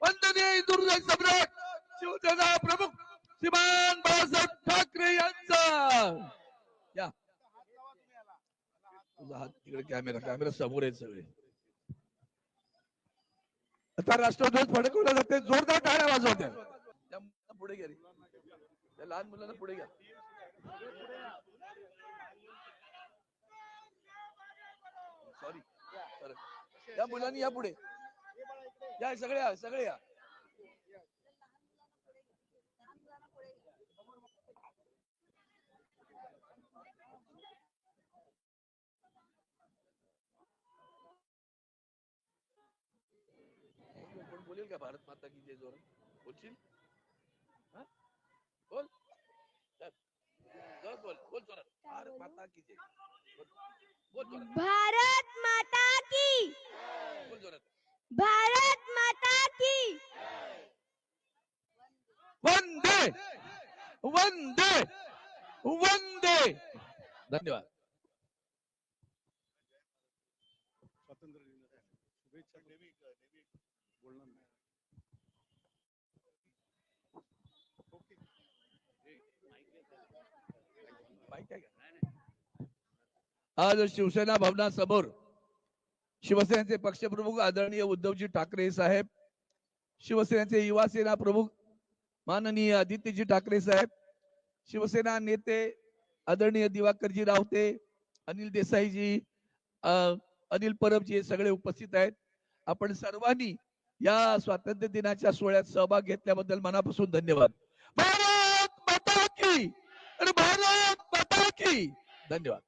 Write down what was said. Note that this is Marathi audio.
वंदनीय हिंदुहृदय सम्राट शिवसेना प्रमुख श्रीमान बाळासाहेब ठाकरे यांचा या तुझा हात तिकडे कॅमेरा समोर आहेत सगळे. आता राष्ट्रध्वज फडकवला जाते, जोरदार टाळ्या वाजवत्या. पुढे घ्या रे, त्या लहान मुलांना पुढे घ्या. सॉरी, या मुलांनी या पुढे या, सगळे या. कोण बोलेल का भारत माता की जय जोर बोलशील? बोल बोल बोल जोरात, भारत माता की जय. भारत माता की, बोल जोरात, भारत माता की. वंदे वंदे वंदे. धन्यवाद. स्वातंत्र्य दिनाच्या शुभेच्छा. नेहमी बोलणार नाही. आज शिवसेना भवनासमोर शिवसेनेचे पक्षप्रमुख आदरणीय उद्धवजी ठाकरे साहेब, शिवसेनेचे युवा सेना प्रमुख माननीय आदित्यजी ठाकरे साहेब, शिवसेना नेते आदरणीय दिवाकरजी रावते, अनिल देसाईजी, अनिल परबजी सगळे उपस्थित आहेत. आपण सर्वांनी या स्वातंत्र्य दिनाच्या सोहळ्यात सहभाग घेतल्याबद्दल मनापासून धन्यवाद. भारत माता की, भारत माता की. धन्यवाद.